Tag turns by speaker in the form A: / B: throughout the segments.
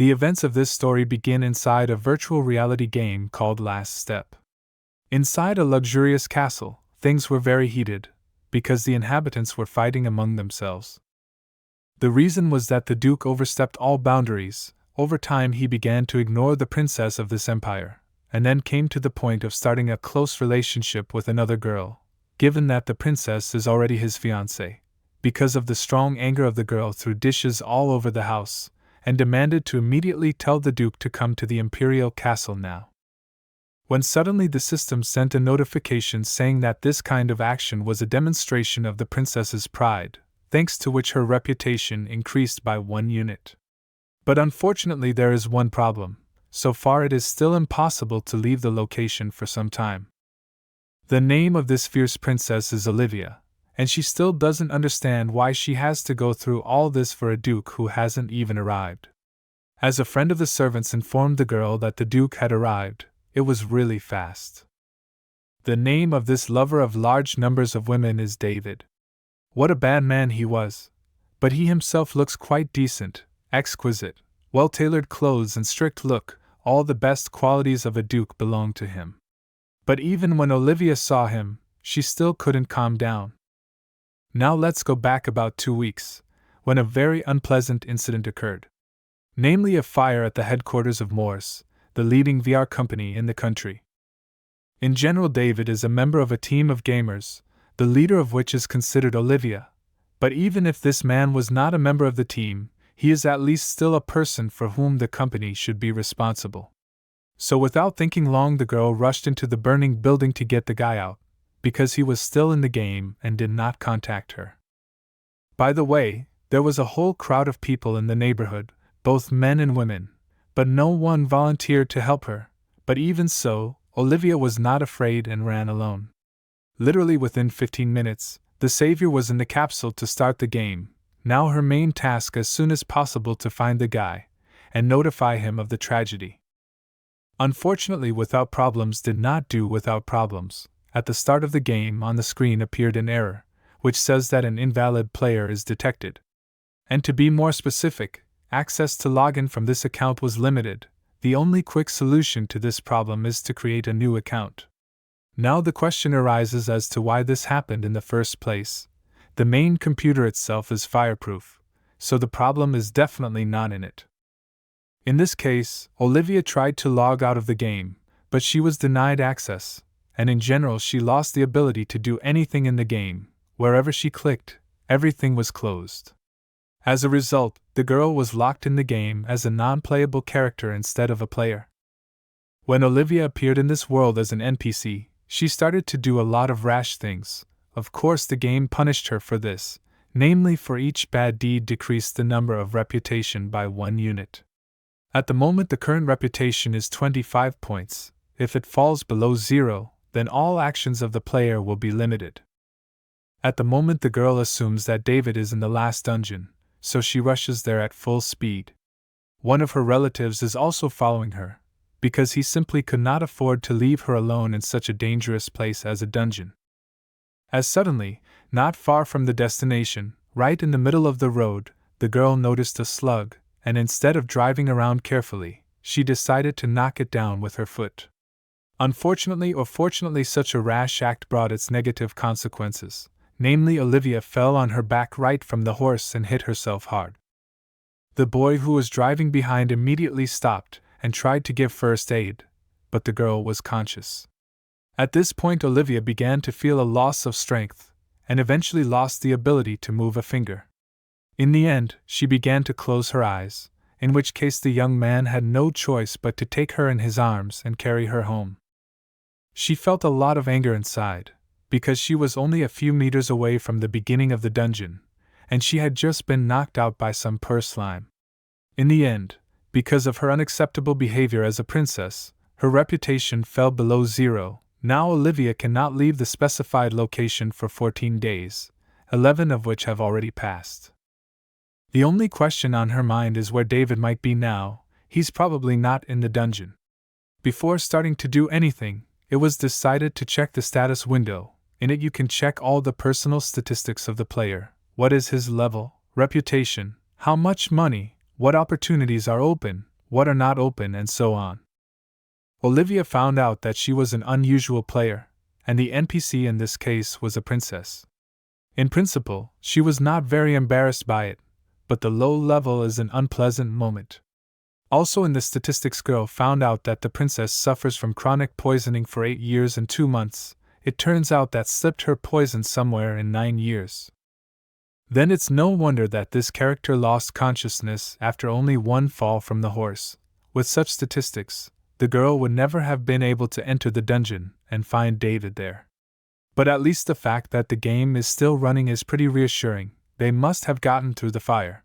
A: The events of this story begin inside a virtual reality game called Last Step. Inside a luxurious castle, things were very heated, because the inhabitants were fighting among themselves. The reason was that the Duke overstepped all boundaries. Over time he began to ignore the princess of this empire, and then came to the point of starting a close relationship with another girl, given that the princess is already his fiancée, because of the strong anger of the girl threw dishes all over the house, and demanded to immediately tell the Duke to come to the imperial castle now. When suddenly the system sent a notification saying that this kind of action was a demonstration of the princess's pride, thanks to which her reputation increased by 1 unit. But unfortunately there is one problem. So far it is still impossible to leave the location for some time. The name of this fierce princess is Olivia, and she still doesn't understand why she has to go through all this for a duke who hasn't even arrived. As a friend of the servants informed the girl that the duke had arrived, it was really fast. The name of this lover of large numbers of women is David. What a bad man he was. But he himself looks quite decent, exquisite, well-tailored clothes and strict look, all the best qualities of a duke belong to him. But even when Olivia saw him, she still couldn't calm down. Now let's go back about 2 weeks, when a very unpleasant incident occurred. Namely a fire at the headquarters of Morse, the leading VR company in the country. In general, David is a member of a team of gamers, the leader of which is considered Olivia. But even if this man was not a member of the team, he is at least still a person for whom the company should be responsible. So without thinking long, the girl rushed into the burning building to get the guy out, because he was still in the game and did not contact her. By the way, there was a whole crowd of people in the neighborhood, both men and women, but no one volunteered to help her. But even so, Olivia was not afraid and ran alone. Literally within 15 minutes, the savior was in the capsule to start the game. Now her main task as soon as possible to find the guy, and notify him of the tragedy. Unfortunately, without problems did not do without problems. At the start of the game on the screen appeared an error, which says that an invalid player is detected. And to be more specific, access to login from this account was limited. The only quick solution to this problem is to create a new account. Now the question arises as to why this happened in the first place. The main computer itself is fireproof, so the problem is definitely not in it. In this case, Olivia tried to log out of the game, but she was denied access, and in general she lost the ability to do anything in the game. Wherever she clicked, everything was closed. As a result, the girl was locked in the game as a non-playable character instead of a player. When Olivia appeared in this world as an NPC, she started to do a lot of rash things. Of course the game punished her for this, namely for each bad deed decreased the number of reputation by 1 unit. At the moment the current reputation is 25 points. If it falls below 0, then all actions of the player will be limited. At the moment the girl assumes that David is in the last dungeon, so she rushes there at full speed. One of her relatives is also following her, because he simply could not afford to leave her alone in such a dangerous place as a dungeon. As suddenly, not far from the destination, right in the middle of the road, the girl noticed a slug, and instead of driving around carefully, she decided to knock it down with her foot. Unfortunately or fortunately, such a rash act brought its negative consequences. Namely, Olivia fell on her back right from the horse and hit herself hard. The boy who was driving behind immediately stopped and tried to give first aid, but the girl was conscious. At this point Olivia began to feel a loss of strength, and eventually lost the ability to move a finger. In the end, she began to close her eyes, in which case the young man had no choice but to take her in his arms and carry her home. She felt a lot of anger inside, because she was only a few meters away from the beginning of the dungeon, and she had just been knocked out by some poor slime. In the end, because of her unacceptable behavior as a princess, her reputation fell below 0. Now Olivia cannot leave the specified location for 14 days, 11 of which have already passed. The only question on her mind is where David might be now. He's probably not in the dungeon. Before starting to do anything, it was decided to check the status window. In it you can check all the personal statistics of the player. What is his level, reputation, how much money, what opportunities are open, what are not open, and so on. Olivia found out that she was an unusual player, and the NPC in this case was a princess. In principle, she was not very embarrassed by it, but the low level is an unpleasant moment. Also, in the statistics, girl found out that the princess suffers from chronic poisoning for 8 years and 2 months. It turns out that slipped her poison somewhere in 9 years. Then it's no wonder that this character lost consciousness after only one fall from the horse. With such statistics, the girl would never have been able to enter the dungeon and find David there. But at least the fact that the game is still running is pretty reassuring. They must have gotten through the fire.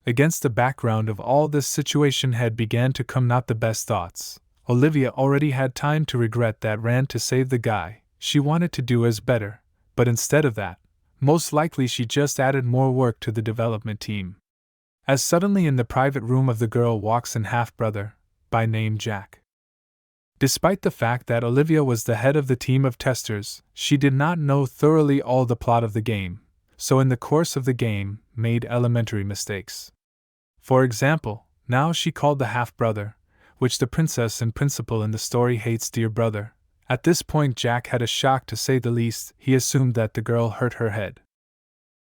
A: Against the background of all this, situation had began to come not the best thoughts. Olivia already had time to regret that ran to save the guy. She wanted to do as better, but instead of that, most likely she just added more work to the development team. As suddenly in the private room of the girl walks an half-brother, by name Jack. Despite the fact that Olivia was the head of the team of testers, she did not know thoroughly all the plot of the game, so in the course of the game, made elementary mistakes. For example, now she called the half-brother, which the princess in principle in the story hates, dear brother. At this point Jack had a shock to say the least. He assumed that the girl hurt her head.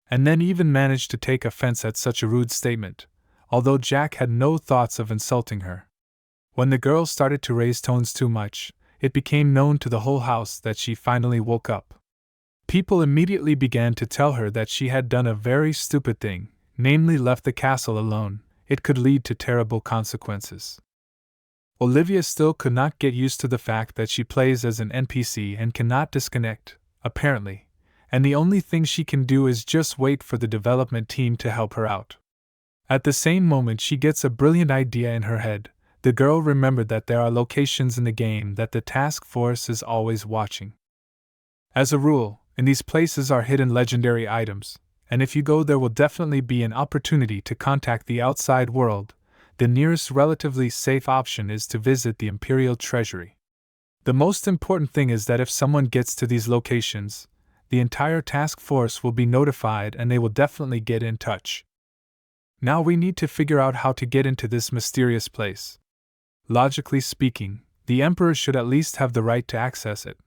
A: And then even managed to take offense at such a rude statement, although Jack had no thoughts of insulting her. When the girl started to raise tones too much, it became known to the whole house that she finally woke up. People immediately began to tell her that she had done a very stupid thing, namely left the castle alone. It could lead to terrible consequences. Olivia still could not get used to the fact that she plays as an NPC and cannot disconnect, apparently, and the only thing she can do is just wait for the development team to help her out. At the same moment she gets a brilliant idea in her head. The girl remembered that there are locations in the game that the task force is always watching. As a rule, in these places are hidden legendary items, and if you go there will definitely be an opportunity to contact the outside world. The nearest relatively safe option is to visit the Imperial Treasury. The most important thing is that if someone gets to these locations, the entire task force will be notified and they will definitely get in touch. Now we need to figure out how to get into this mysterious place. Logically speaking, the Emperor should at least have the right to access it,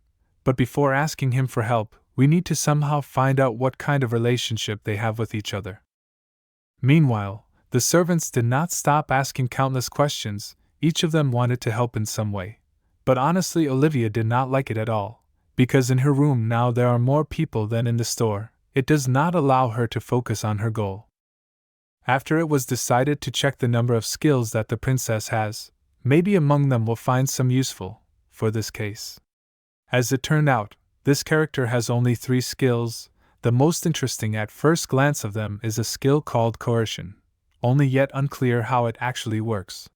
A: but before asking him for help, we need to somehow find out what kind of relationship they have with each other. Meanwhile, the servants did not stop asking countless questions. Each of them wanted to help in some way. But honestly, Olivia did not like it at all, because in her room now there are more people than in the store. It does not allow her to focus on her goal. After it was decided to check the number of skills that the princess has, maybe among them we'll find some useful, for this case. As it turned out, this character has only 3 skills. The most interesting at first glance of them is a skill called coercion, only yet unclear how it actually works.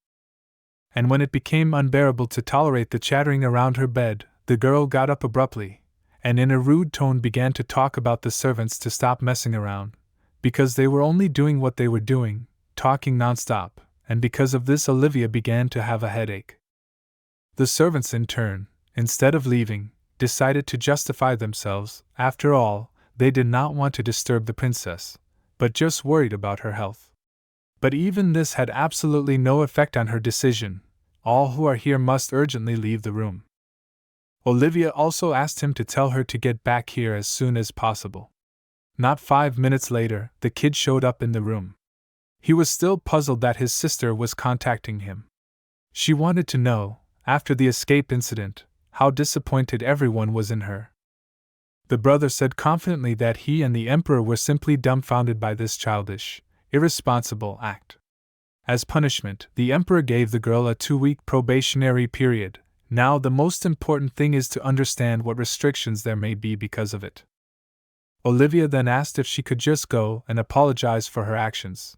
A: And when it became unbearable to tolerate the chattering around her bed, the girl got up abruptly, and in a rude tone began to talk about the servants to stop messing around, because they were only doing what they were doing, talking nonstop, and because of this Olivia began to have a headache. The servants in turn, instead of leaving, decided to justify themselves. After all, they did not want to disturb the princess, but just worried about her health. But even this had absolutely no effect on her decision. All who are here must urgently leave the room. Olivia also asked him to tell her to get back here as soon as possible. Not 5 minutes later, the kid showed up in the room. He was still puzzled that his sister was contacting him. She wanted to know, after the escape incident, how disappointed everyone was in her. The brother said confidently that he and the Emperor were simply dumbfounded by this childish, irresponsible act. As punishment, the Emperor gave the girl a 2-week probationary period. Now the most important thing is to understand what restrictions there may be because of it. Olivia then asked if she could just go and apologize for her actions.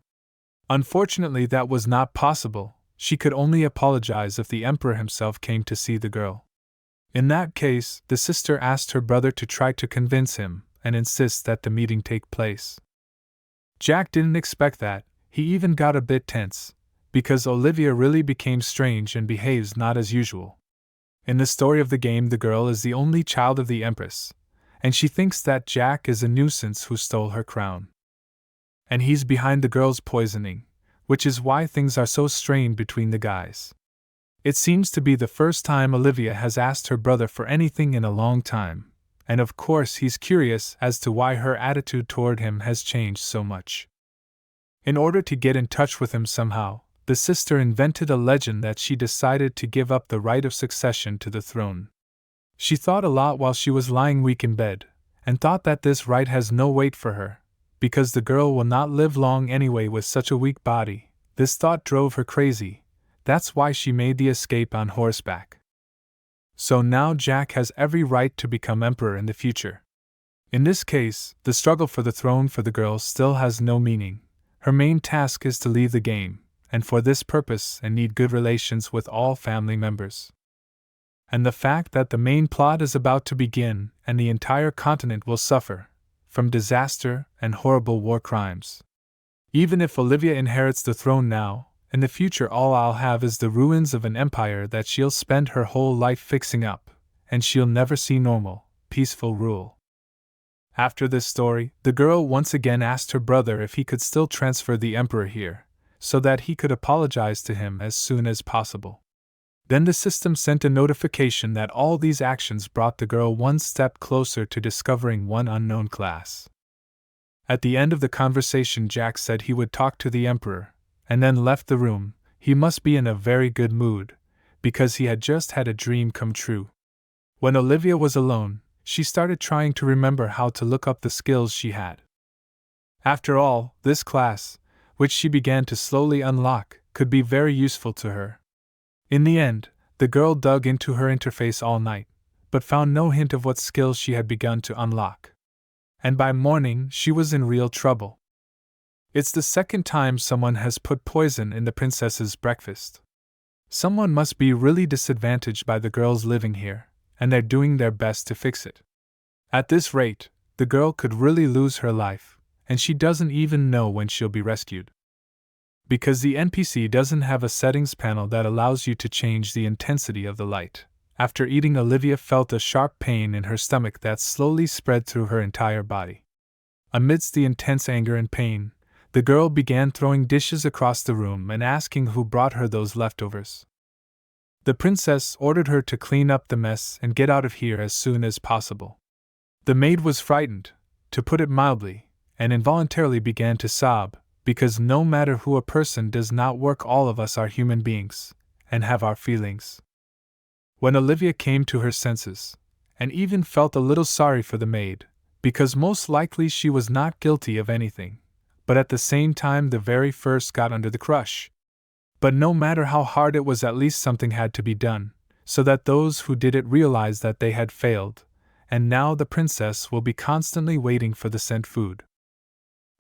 A: Unfortunately, that was not possible. She could only apologize if the Emperor himself came to see the girl. In that case, the sister asked her brother to try to convince him and insist that the meeting take place. Jack didn't expect that. He even got a bit tense, because Olivia really became strange and behaves not as usual. In the story of the game, the girl is the only child of the Empress, and she thinks that Jack is a nuisance who stole her crown. And he's behind the girl's poisoning, which is why things are so strained between the guys. It seems to be the first time Olivia has asked her brother for anything in a long time, and of course he's curious as to why her attitude toward him has changed so much. In order to get in touch with him somehow, the sister invented a legend that she decided to give up the right of succession to the throne. She thought a lot while she was lying weak in bed, and thought that this right has no weight for her, because the girl will not live long anyway with such a weak body. This thought drove her crazy. That's why she made the escape on horseback. So now Jack has every right to become emperor in the future. In this case, the struggle for the throne for the girl still has no meaning. Her main task is to leave the game, and for this purpose and need good relations with all family members. And the fact that the main plot is about to begin and the entire continent will suffer from disaster and horrible war crimes. Even if Olivia inherits the throne now, in the future all I'll have is the ruins of an empire that she'll spend her whole life fixing up, and she'll never see normal, peaceful rule. After this story, the girl once again asked her brother if he could still transfer the emperor here, so that he could apologize to him as soon as possible. Then the system sent a notification that all these actions brought the girl one step closer to discovering one unknown class. At the end of the conversation, Jack said he would talk to the emperor, and then left the room. He must be in a very good mood, because he had just had a dream come true. When Olivia was alone, she started trying to remember how to look up the skills she had. After all, this class, which she began to slowly unlock, could be very useful to her. In the end, the girl dug into her interface all night, but found no hint of what skills she had begun to unlock. And by morning, she was in real trouble. It's the second time someone has put poison in the princess's breakfast. Someone must be really disadvantaged by the girls living here, and they're doing their best to fix it. At this rate, the girl could really lose her life, and she doesn't even know when she'll be rescued. Because the NPC doesn't have a settings panel that allows you to change the intensity of the light. After eating, Olivia felt a sharp pain in her stomach that slowly spread through her entire body. Amidst the intense anger and pain, the girl began throwing dishes across the room and asking who brought her those leftovers. The princess ordered her to clean up the mess and get out of here as soon as possible. The maid was frightened, to put it mildly, and involuntarily began to sob, because no matter who a person does not work, all of us are human beings, and have our feelings. When Olivia came to her senses, and even felt a little sorry for the maid, because most likely she was not guilty of anything, but at the same time the very first got under the crush. But no matter how hard it was, at least something had to be done, so that those who did it realized that they had failed, and now the princess will be constantly waiting for the sent food.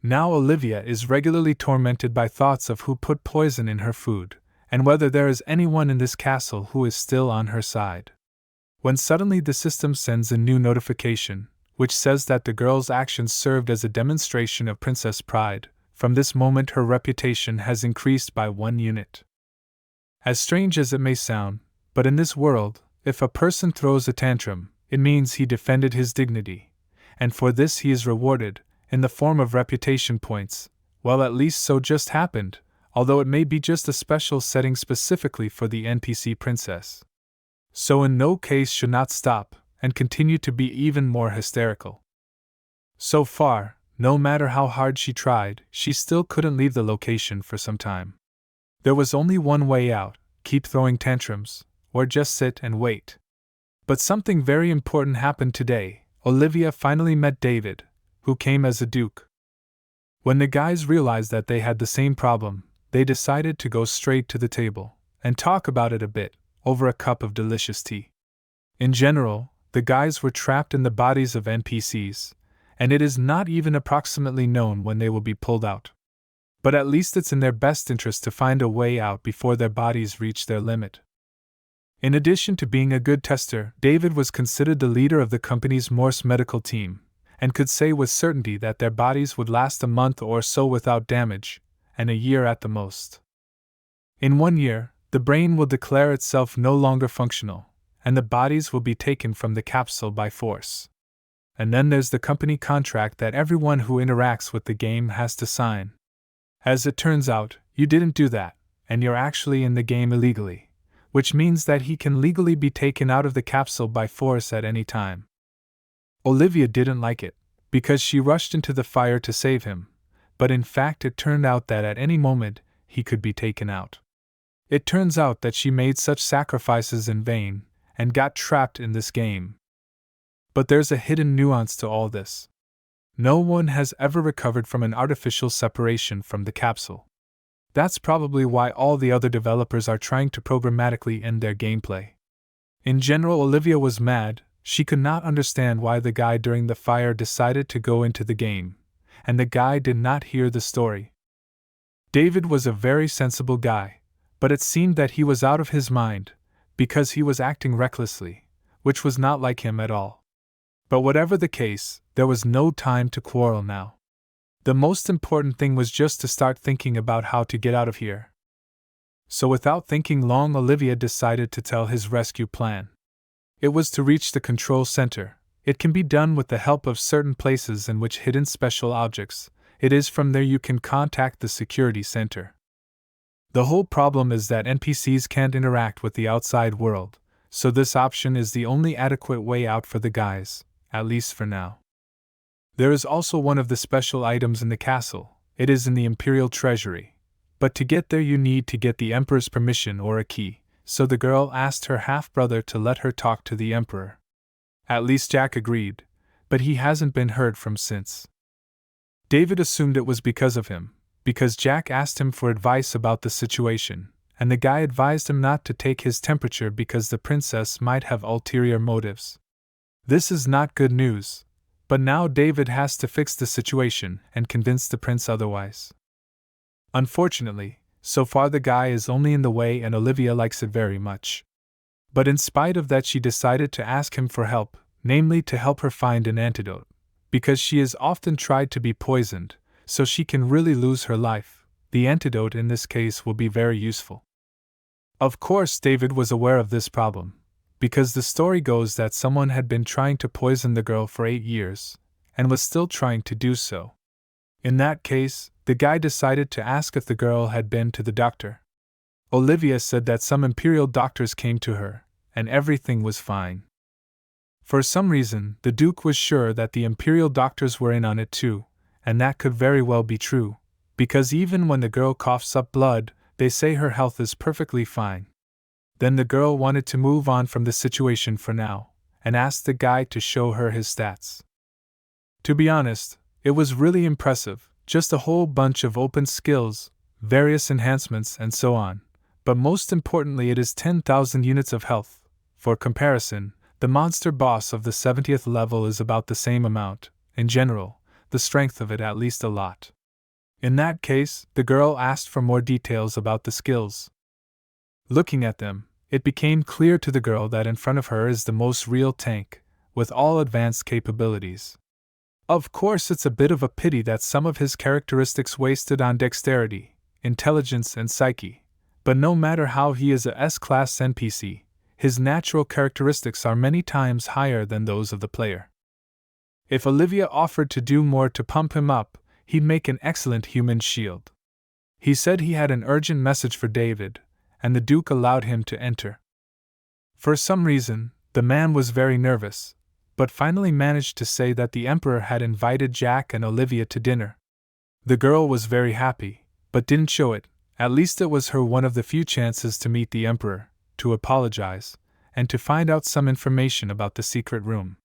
A: Now Olivia is regularly tormented by thoughts of who put poison in her food, and whether there is anyone in this castle who is still on her side. When suddenly the system sends a new notification, which says that the girl's actions served as a demonstration of princess pride. From this moment her reputation has increased by 1 unit. As strange as it may sound, but in this world, if a person throws a tantrum, it means he defended his dignity, and for this he is rewarded, in the form of reputation points. Well, at least so just happened, although it may be just a special setting specifically for the NPC princess. So in no case should not stop, and continue to be even more hysterical. So far, no matter how hard she tried, she still couldn't leave the location for some time. There was only one way out: keep throwing tantrums, or just sit and wait. But something very important happened today. Olivia finally met David, who came as a duke. When the guys realized that they had the same problem, they decided to go straight to the table and talk about it a bit, over a cup of delicious tea. In general, the guys were trapped in the bodies of NPCs, and it is not even approximately known when they will be pulled out. But at least it's in their best interest to find a way out before their bodies reach their limit. In addition to being a good tester, David was considered the leader of the company's Morse medical team, and could say with certainty that their bodies would last a month or so without damage, and a year at the most. In 1 year, the brain will declare itself no longer functional, and the bodies will be taken from the capsule by force. And then there's the company contract that everyone who interacts with the game has to sign. As it turns out, you didn't do that, and you're actually in the game illegally, which means that he can legally be taken out of the capsule by force at any time. Olivia didn't like it, because she rushed into the fire to save him, but in fact it turned out that at any moment he could be taken out. It turns out that she made such sacrifices in vain, and got trapped in this game. But there's a hidden nuance to all this. No one has ever recovered from an artificial separation from the capsule. That's probably why all the other developers are trying to programmatically end their gameplay. In general, Olivia was mad. She could not understand why the guy during the fire decided to go into the game, and the guy did not hear the story. David was a very sensible guy, but it seemed that he was out of his mind, because he was acting recklessly, which was not like him at all. But whatever the case, there was no time to quarrel now. The most important thing was just to start thinking about how to get out of here. So without thinking long, Olivia decided to tell his rescue plan. It was to reach the control center. It can be done with the help of certain places in which hidden special objects. It is from there you can contact the security center. The whole problem is that NPCs can't interact with the outside world, so this option is the only adequate way out for the guys, at least for now. There is also one of the special items in the castle. It is in the Imperial Treasury. But to get there you need to get the Emperor's permission or a key, so the girl asked her half-brother to let her talk to the Emperor. At least Jack agreed, but he hasn't been heard from since. David assumed it was because of him, because Jack asked him for advice about the situation, and the guy advised him not to take his temperature because the princess might have ulterior motives. This is not good news. But now David has to fix the situation and convince the prince otherwise. Unfortunately, so far the guy is only in the way and Olivia likes it very much. But in spite of that she decided to ask him for help, namely to help her find an antidote, because she has often tried to be poisoned, so she can really lose her life. The antidote in this case will be very useful. Of course David was aware of this problem, because the story goes that someone had been trying to poison the girl for 8 years, and was still trying to do so. In that case, the guy decided to ask if the girl had been to the doctor. Olivia said that some imperial doctors came to her, and everything was fine. For some reason, the Duke was sure that the imperial doctors were in on it too, and that could very well be true, because even when the girl coughs up blood, they say her health is perfectly fine. Then the girl wanted to move on from the situation for now, and asked the guy to show her his stats. To be honest, it was really impressive, just a whole bunch of open skills, various enhancements and so on, but most importantly it is 10,000 units of health. For comparison, the monster boss of the 70th level is about the same amount, in general, the strength of it at least a lot. In that case, the girl asked for more details about the skills. Looking at them, it became clear to the girl that in front of her is the most real tank, with all advanced capabilities. Of course it's a bit of a pity that some of his characteristics wasted on dexterity, intelligence and psyche, but no matter how he is a S-class NPC, his natural characteristics are many times higher than those of the player. If Olivia offered to do more to pump him up, he'd make an excellent human shield. He said he had an urgent message for David, and the Duke allowed him to enter. For some reason, the man was very nervous, but finally managed to say that the Emperor had invited Jack and Olivia to dinner. The girl was very happy, but didn't show it. At least it was her one of the few chances to meet the Emperor, to apologize, and to find out some information about the secret room.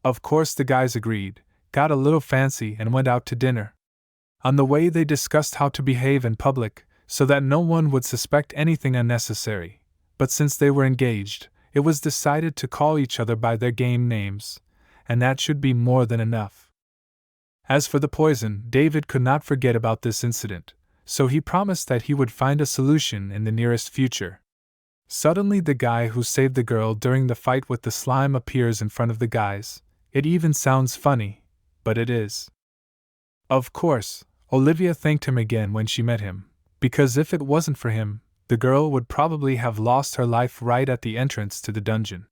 A: Of course the guys agreed, got a little fancy and went out to dinner. On the way they discussed how to behave in public, so that no one would suspect anything unnecessary, but since they were engaged, it was decided to call each other by their game names, and that should be more than enough. As for the poison, David could not forget about this incident, so he promised that he would find a solution in the nearest future. Suddenly the guy who saved the girl during the fight with the slime appears in front of the guys. It even sounds funny, but it is. Of course, Olivia thanked him again when she met him, because if it wasn't for him, the girl would probably have lost her life right at the entrance to the dungeon.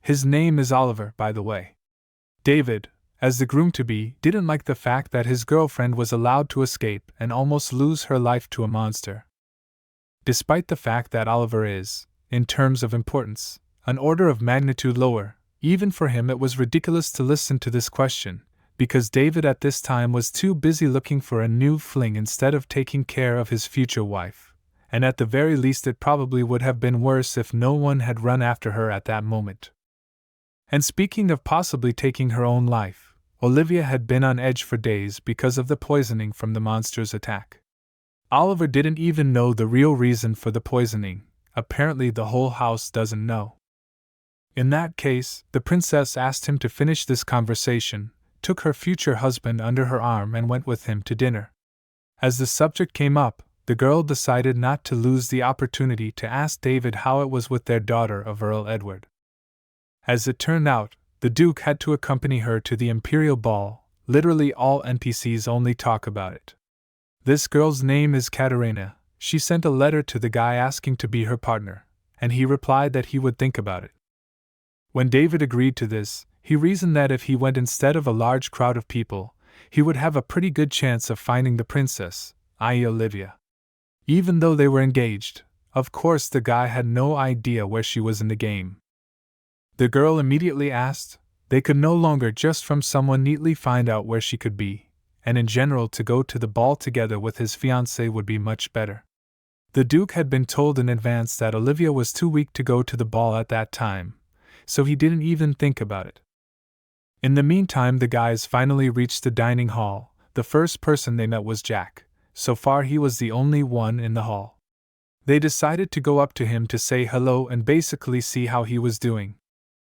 A: His name is Oliver, by the way. David, as the groom-to-be didn't like the fact that his girlfriend was allowed to escape and almost lose her life to a monster. Despite the fact that Oliver is, in terms of importance, an order of magnitude lower, even for him it was ridiculous to listen to this question, because David at this time was too busy looking for a new fling instead of taking care of his future wife, and at the very least it probably would have been worse if no one had run after her at that moment. And speaking of possibly taking her own life, Olivia had been on edge for days because of the poisoning from the monster's attack. Oliver didn't even know the real reason for the poisoning. Apparently the whole house doesn't know. In that case, the princess asked him to finish this conversation, took her future husband under her arm and went with him to dinner. As the subject came up, the girl decided not to lose the opportunity to ask David how it was with their daughter of Earl Edward. As it turned out, the Duke had to accompany her to the Imperial Ball. Literally all NPCs only talk about it. This girl's name is Katerina. She sent a letter to the guy asking to be her partner, and he replied that he would think about it. When David agreed to this, he reasoned that if he went instead of a large crowd of people, he would have a pretty good chance of finding the princess, i.e. Olivia. Even though they were engaged, of course the guy had no idea where she was in the game. The girl immediately asked. They could no longer just from someone neatly find out where she could be, and in general to go to the ball together with his fiancée would be much better. The Duke had been told in advance that Olivia was too weak to go to the ball at that time, so he didn't even think about it. In the meantime, the guys finally reached the dining hall. The first person they met was Jack. So far he was the only one in the hall. They decided to go up to him to say hello and basically see how he was doing.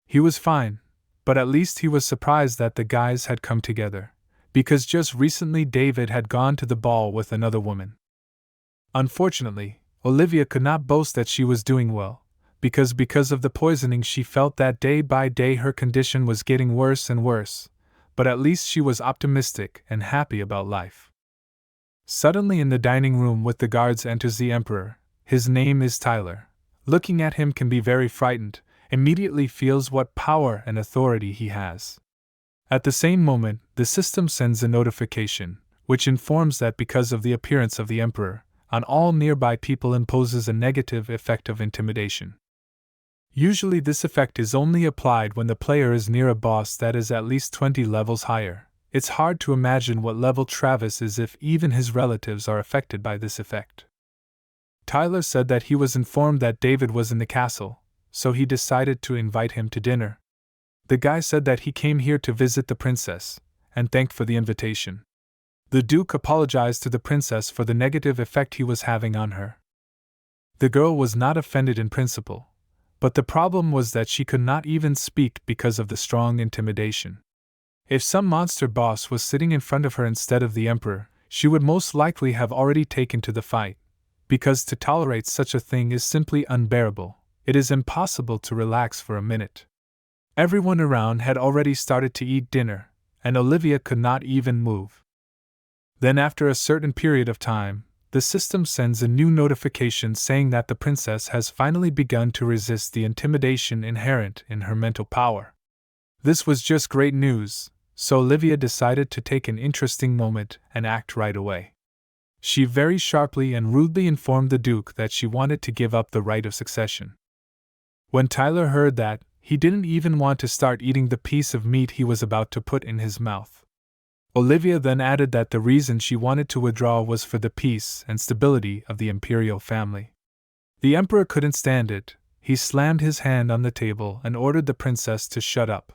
A: He was fine, but at least he was surprised that the guys had come together, because just recently David had gone to the ball with another woman. Unfortunately, Olivia could not boast that she was doing well, because of the poisoning she felt that day by day her condition was getting worse and worse, but at least she was optimistic and happy about life. Suddenly in the dining room with the guards enters the Emperor. His name is Tyler. Looking at him can be very frightened, immediately feels what power and authority he has. At the same moment, the system sends a notification, which informs that because of the appearance of the Emperor, on all nearby people imposes a negative effect of intimidation. Usually this effect is only applied when the player is near a boss that is at least 20 levels higher. It's hard to imagine what level Travis is if even his relatives are affected by this effect. Tyler said that he was informed that David was in the castle, so he decided to invite him to dinner. The guy said that he came here to visit the princess, and thanked for the invitation. The Duke apologized to the princess for the negative effect he was having on her. The girl was not offended in principle, but the problem was that she could not even speak because of the strong intimidation. If some monster boss was sitting in front of her instead of the Emperor, she would most likely have already taken to the fight, because to tolerate such a thing is simply unbearable. It is impossible to relax for a minute. Everyone around had already started to eat dinner, and Olivia could not even move. Then after a certain period of time, the system sends a new notification saying that the princess has finally begun to resist the intimidation inherent in her mental power. This was just great news, so Olivia decided to take an interesting moment and act right away. She very sharply and rudely informed the Duke that she wanted to give up the right of succession. When Tyler heard that, he didn't even want to start eating the piece of meat he was about to put in his mouth. Olivia then added that the reason she wanted to withdraw was for the peace and stability of the imperial family. The Emperor couldn't stand it. He slammed his hand on the table and ordered the princess to shut up.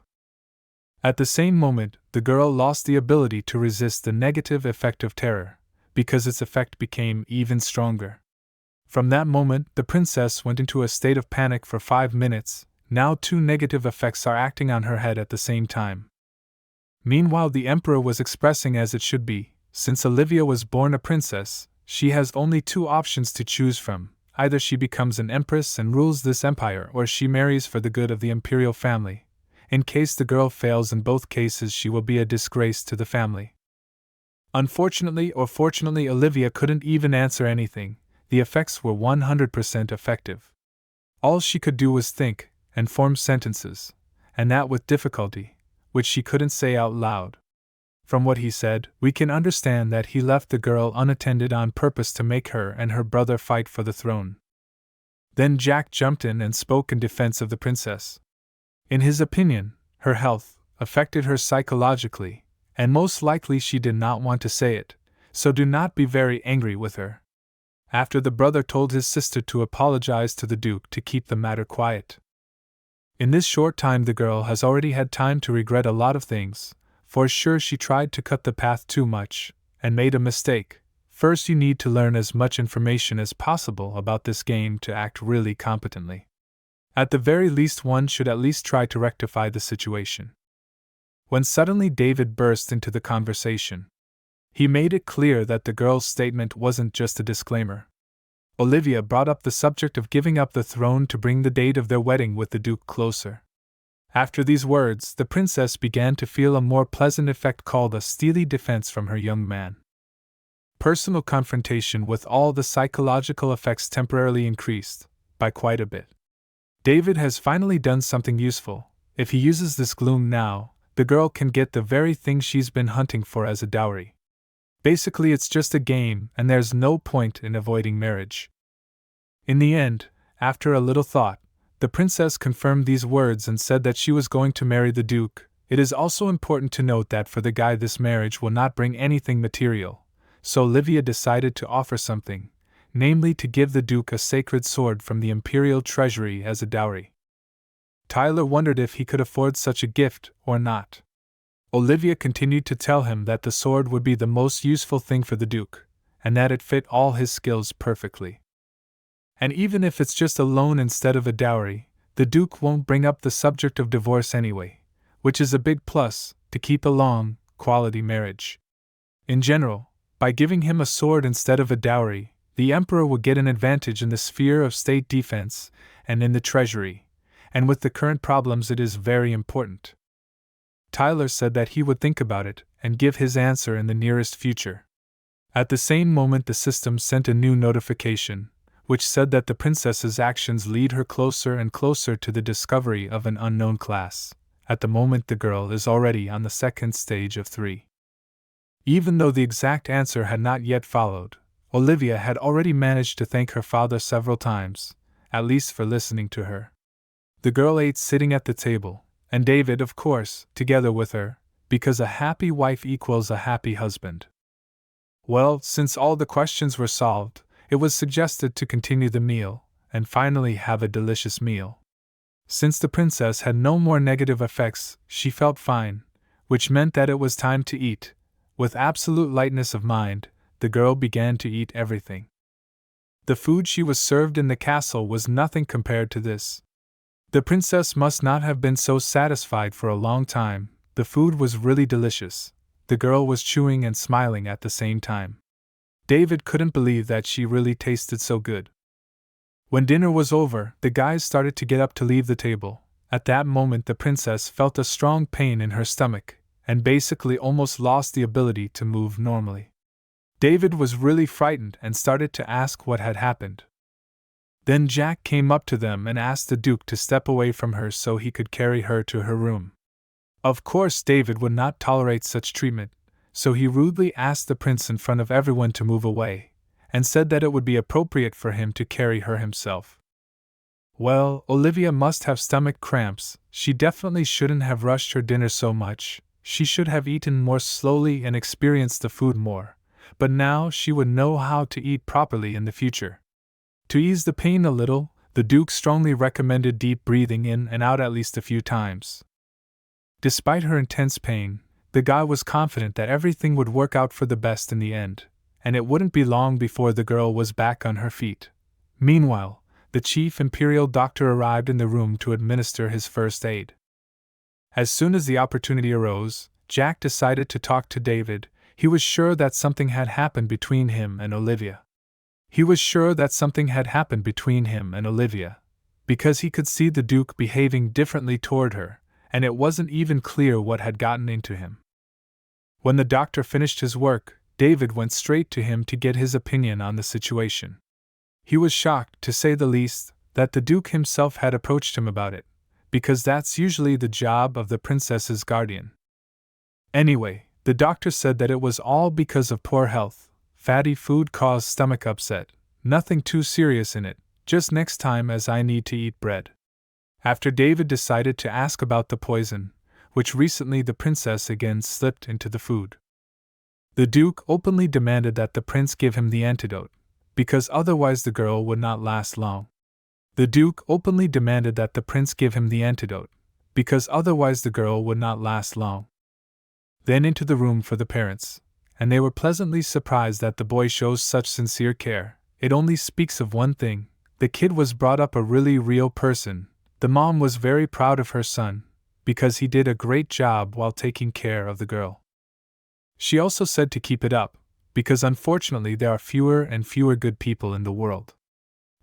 A: At the same moment, the girl lost the ability to resist the negative effect of terror, because its effect became even stronger. From that moment, the princess went into a state of panic for 5 minutes. Now 2 negative effects are acting on her head at the same time. Meanwhile, the Emperor was expressing as it should be. Since Olivia was born a princess, she has only 2 options to choose from. Either she becomes an empress and rules this empire, or she marries for the good of the imperial family. In case the girl fails in both cases, she will be a disgrace to the family. Unfortunately or fortunately, Olivia couldn't even answer anything. The effects were 100% effective. All she could do was think and form sentences, and that with difficulty, which she couldn't say out loud. From what he said, we can understand that he left the girl unattended on purpose to make her and her brother fight for the throne. Then Jack jumped in and spoke in defense of the princess. In his opinion, her health affected her psychologically, and most likely she did not want to say it, so do not be very angry with her. After the brother told his sister to apologize to the Duke to keep the matter quiet. In this short time the girl has already had time to regret a lot of things, for sure she tried to cut the path too much, and made a mistake. First you need to learn as much information as possible about this game to act really competently. At the very least one should at least try to rectify the situation. When suddenly David burst into the conversation. He made it clear that the girl's statement wasn't just a disclaimer. Olivia brought up the subject of giving up the throne to bring the date of their wedding with the Duke closer. After these words, the princess began to feel a more pleasant effect called a steely defense from her young man. Personal confrontation with all the psychological effects temporarily increased, by quite a bit. David has finally done something useful. If he uses this gloom now, the girl can get the very thing she's been hunting for as a dowry. Basically it's just a game and there's no point in avoiding marriage. In the end, after a little thought, the princess confirmed these words and said that she was going to marry the Duke. It is also important to note that for the guy this marriage will not bring anything material, so Olivia decided to offer something, namely to give the Duke a sacred sword from the imperial treasury as a dowry. Tyler wondered if he could afford such a gift or not. Olivia continued to tell him that the sword would be the most useful thing for the Duke, and that it fit all his skills perfectly. And even if it's just a loan instead of a dowry, the Duke won't bring up the subject of divorce anyway, which is a big plus to keep a long, quality marriage. In general, by giving him a sword instead of a dowry, the Emperor will get an advantage in the sphere of state defense and in the treasury, and with the current problems it is very important. Tyler said that he would think about it and give his answer in the nearest future. At the same moment the system sent a new notification, which said that the princess's actions lead her closer and closer to the discovery of an unknown class. At the moment the girl is already on the second stage of 3. Even though the exact answer had not yet followed, Olivia had already managed to thank her father several times, at least for listening to her. The girl ate sitting at the table, and David, of course, together with her, because a happy wife equals a happy husband. Well, since all the questions were solved, it was suggested to continue the meal, and finally have a delicious meal. Since the princess had no more negative effects, she felt fine, which meant that it was time to eat. With absolute lightness of mind, the girl began to eat everything. The food she was served in the castle was nothing compared to this. The princess must not have been so satisfied for a long time. The food was really delicious. The girl was chewing and smiling at the same time. David couldn't believe that she really tasted so good. When dinner was over, the guys started to get up to leave the table. At that moment the princess felt a strong pain in her stomach, and basically almost lost the ability to move normally. David was really frightened and started to ask what had happened. Then Jack came up to them and asked the Duke to step away from her so he could carry her to her room. Of course David would not tolerate such treatment, so he rudely asked the prince in front of everyone to move away, and said that it would be appropriate for him to carry her himself. Well, Olivia must have stomach cramps. She definitely shouldn't have rushed her dinner so much. She should have eaten more slowly and experienced the food more, but now she would know how to eat properly in the future. To ease the pain a little, the Duke strongly recommended deep breathing in and out at least a few times. Despite her intense pain, the guy was confident that everything would work out for the best in the end, and it wouldn't be long before the girl was back on her feet. Meanwhile, the chief imperial doctor arrived in the room to administer his first aid. As soon as the opportunity arose, Jack decided to talk to David. He was sure that something had happened between him and Olivia. Because he could see the Duke behaving differently toward her, and it wasn't even clear what had gotten into him. When the doctor finished his work, David went straight to him to get his opinion on the situation. He was shocked, to say the least, that the Duke himself had approached him about it. because that's usually the job of the princess's guardian. Anyway, the doctor said that it was all because of poor health. Fatty food caused stomach upset. Nothing too serious in it, just next time as I need to eat bread. After David decided to ask about the poison, which recently the princess again slipped into the food. The Duke openly demanded that the prince give him the antidote, because otherwise the girl would not last long. The Duke openly demanded that the prince give him the antidote, because otherwise the girl would not last long. Then into the room for the parents, and they were pleasantly surprised that the boy shows such sincere care. It only speaks of one thing: the kid was brought up a really real person. The mom was very proud of her son, because he did a great job while taking care of the girl. She also said to keep it up, because unfortunately there are fewer and fewer good people in the world.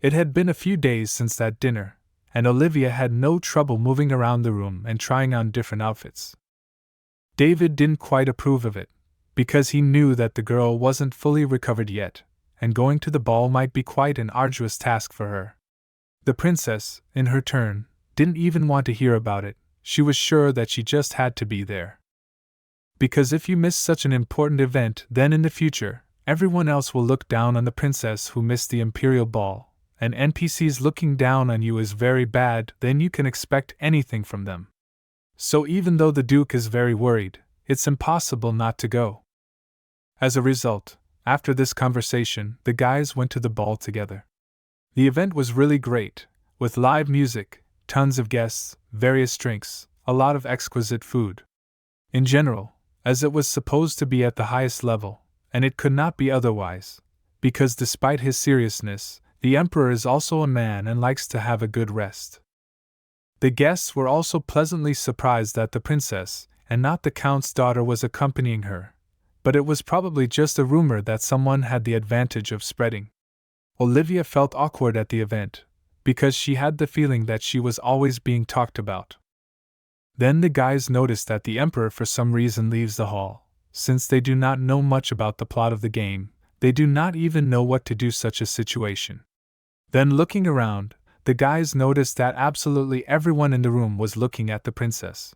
A: It had been a few days since that dinner, and Olivia had no trouble moving around the room and trying on different outfits. David didn't quite approve of it, because he knew that the girl wasn't fully recovered yet, and going to the ball might be quite an arduous task for her. The princess, in her turn, didn't even want to hear about it. She was sure that she just had to be there. Because if you miss such an important event, then in the future, everyone else will look down on the princess who missed the imperial ball, and NPCs looking down on you is very bad, then you can expect anything from them. So even though the Duke is very worried, it's impossible not to go. As a result, after this conversation, the guys went to the ball together. The event was really great, with live music, tons of guests, various drinks, a lot of exquisite food. In general, as it was supposed to be at the highest level, and it could not be otherwise, because despite his seriousness, the emperor is also a man and likes to have a good rest. The guests were also pleasantly surprised that the princess, and not the count's daughter, was accompanying her, but it was probably just a rumor that someone had the advantage of spreading. Olivia felt awkward at the event, because she had the feeling that she was always being talked about. Then the guys noticed that the emperor for some reason leaves the hall. Since they do not know much about the plot of the game, they do not even know what to do such a situation. Then looking around, the guys noticed that absolutely everyone in the room was looking at the princess.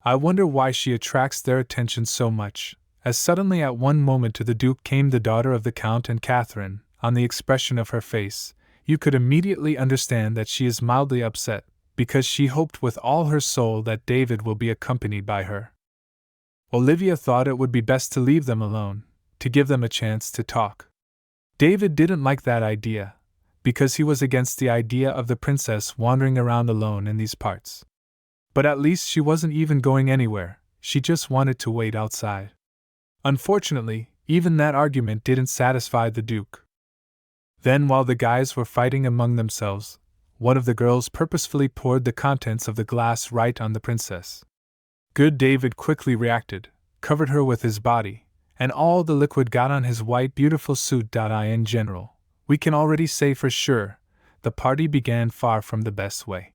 A: I wonder why she attracts their attention so much, as suddenly at one moment to the Duke came the daughter of the Count and Catherine. On the expression of her face, you could immediately understand that she is mildly upset, because she hoped with all her soul that David will be accompanied by her. Olivia thought it would be best to leave them alone, to give them a chance to talk. David didn't like that idea, because he was against the idea of the princess wandering around alone in these parts. But at least she wasn't even going anywhere, she just wanted to wait outside. Unfortunately, even that argument didn't satisfy the Duke. Then while the guys were fighting among themselves, one of the girls purposefully poured the contents of the glass right on the princess. Good David quickly reacted, covered her with his body, and all the liquid got on his white beautiful suit. In general, we can already say for sure, the party began far from the best way.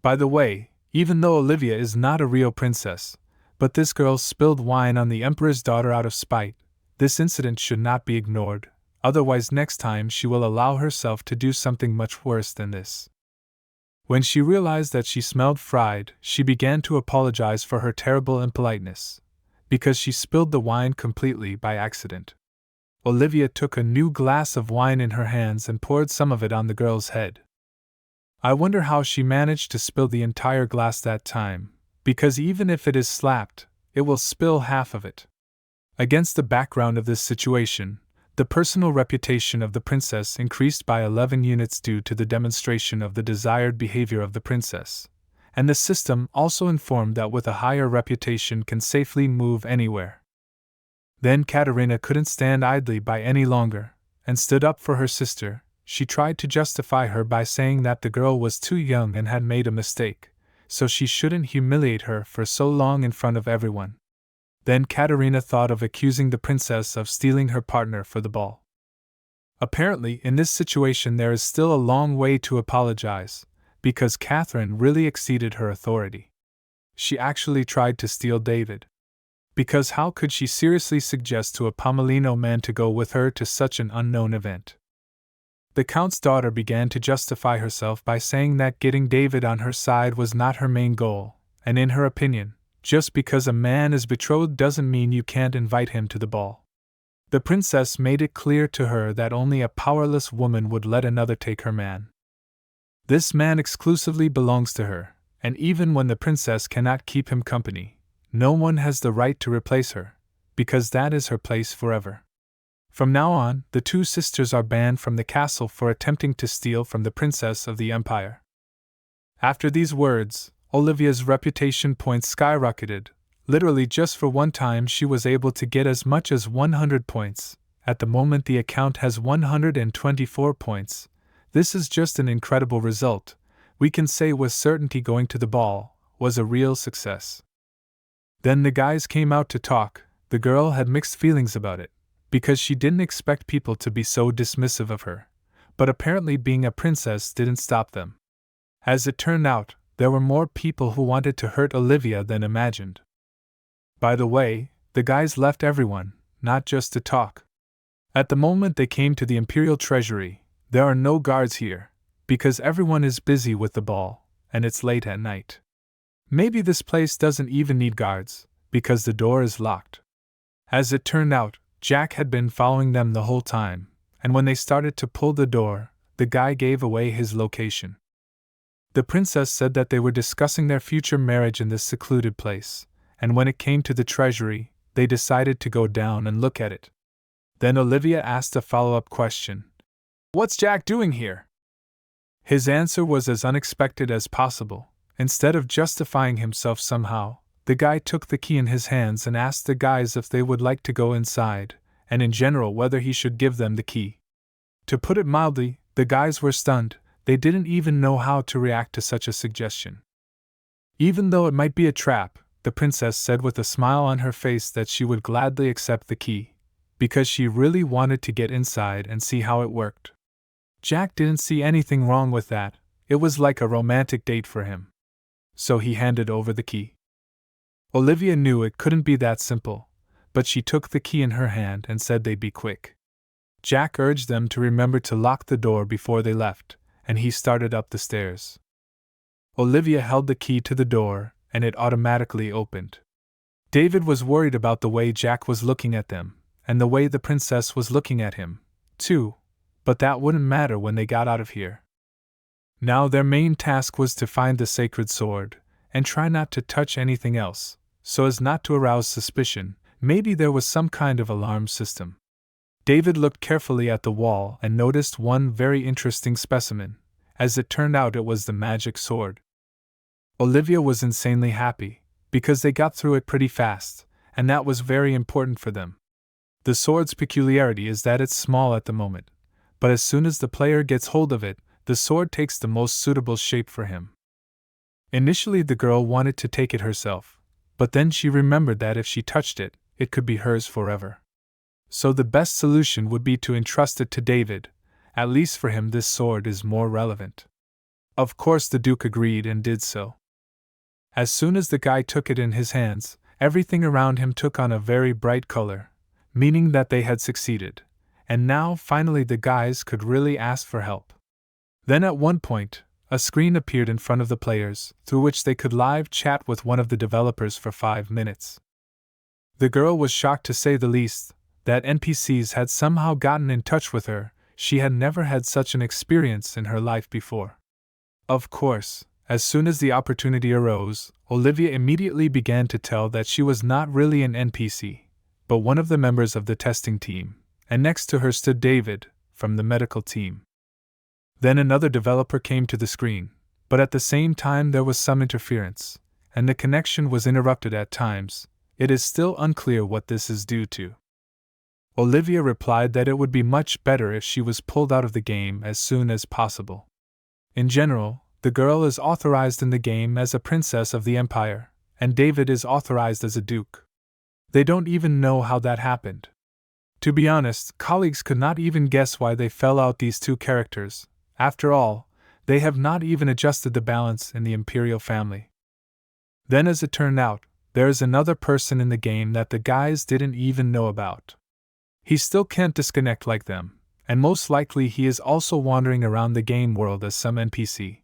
A: By the way, even though Olivia is not a real princess, but this girl spilled wine on the emperor's daughter out of spite, this incident should not be ignored. Otherwise next time she will allow herself to do something much worse than this. When she realized that she smelled fried, she began to apologize for her terrible impoliteness, because she spilled the wine completely by accident. Olivia took a new glass of wine in her hands and poured some of it on the girl's head. I wonder how she managed to spill the entire glass that time, because even if it is slapped, it will spill half of it. Against the background of this situation, the personal reputation of the princess increased by 11 units due to the demonstration of the desired behavior of the princess, and the system also informed that with a higher reputation can safely move anywhere. Then Katerina couldn't stand idly by any longer, and stood up for her sister. She tried to justify her by saying that the girl was too young and had made a mistake, so she shouldn't humiliate her for so long in front of everyone. Then Katerina thought of accusing the princess of stealing her partner for the ball. Apparently, in this situation there is still a long way to apologize, because Catherine really exceeded her authority. She actually tried to steal David. Because how could she seriously suggest to a Pomelino man to go with her to such an unknown event? The Count's daughter began to justify herself by saying that getting David on her side was not her main goal, and in her opinion, just because a man is betrothed doesn't mean you can't invite him to the ball. The princess made it clear to her that only a powerless woman would let another take her man. This man exclusively belongs to her, and even when the princess cannot keep him company, no one has the right to replace her, because that is her place forever. From now on, the two sisters are banned from the castle for attempting to steal from the princess of the empire. After these words, Olivia's reputation points skyrocketed. Literally just for one time she was able to get as much as 100 points. At the moment the account has 124 points. This is just an incredible result. We can say with certainty going to the ball was a real success. Then the guys came out to talk. The girl had mixed feelings about it, because she didn't expect people to be so dismissive of her. But apparently being a princess didn't stop them. As it turned out, there were more people who wanted to hurt Olivia than imagined. By the way, the guys left everyone, not just to talk. At the moment they came to the Imperial Treasury, there are no guards here, because everyone is busy with the ball, and it's late at night. Maybe this place doesn't even need guards, because the door is locked. As it turned out, Jack had been following them the whole time, and when they started to pull the door, the guy gave away his location. The princess said that they were discussing their future marriage in this secluded place, and when it came to the treasury, they decided to go down and look at it. Then Olivia asked a follow-up question. "What's Jack doing here?" His answer was as unexpected as possible. Instead of justifying himself somehow, the guy took the key in his hands and asked the guys if they would like to go inside, and in general whether he should give them the key. To put it mildly, the guys were stunned. They didn't even know how to react to such a suggestion. Even though it might be a trap, the princess said with a smile on her face that she would gladly accept the key, because she really wanted to get inside and see how it worked. Jack didn't see anything wrong with that. It was like a romantic date for him. So he handed over the key. Olivia knew it couldn't be that simple, but she took the key in her hand and said they'd be quick. Jack urged them to remember to lock the door before they left, and he started up the stairs. Olivia held the key to the door, and it automatically opened. David was worried about the way Jack was looking at them, and the way the princess was looking at him, too, but that wouldn't matter when they got out of here. Now their main task was to find the sacred sword, and try not to touch anything else, so as not to arouse suspicion. Maybe there was some kind of alarm system. David looked carefully at the wall and noticed one very interesting specimen. As it turned out, it was the magic sword. Olivia was insanely happy, because they got through it pretty fast, and that was very important for them. The sword's peculiarity is that it's small at the moment, but as soon as the player gets hold of it, the sword takes the most suitable shape for him. Initially the girl wanted to take it herself, but then she remembered that if she touched it, it could be hers forever. So the best solution would be to entrust it to David. At least for him this sword is more relevant. Of course the Duke agreed and did so. As soon as the guy took it in his hands, everything around him took on a very bright color, meaning that they had succeeded, and now finally the guys could really ask for help. Then at one point, a screen appeared in front of the players, through which they could live chat with one of the developers for 5 minutes. The girl was shocked to say the least, that NPCs had somehow gotten in touch with her. She had never had such an experience in her life before. Of course, as soon as the opportunity arose, Olivia immediately began to tell that she was not really an NPC, but one of the members of the testing team, and next to her stood David, from the medical team. Then another developer came to the screen, but at the same time there was some interference, and the connection was interrupted at times. It is still unclear what this is due to. Olivia replied that it would be much better if she was pulled out of the game as soon as possible. In general, the girl is authorized in the game as a princess of the empire, and David is authorized as a duke. They don't even know how that happened. To be honest, colleagues could not even guess why they fell out these two characters. After all, they have not even adjusted the balance in the imperial family. Then as it turned out, there is another person in the game that the guys didn't even know about. He still can't disconnect like them, and most likely he is also wandering around the game world as some NPC.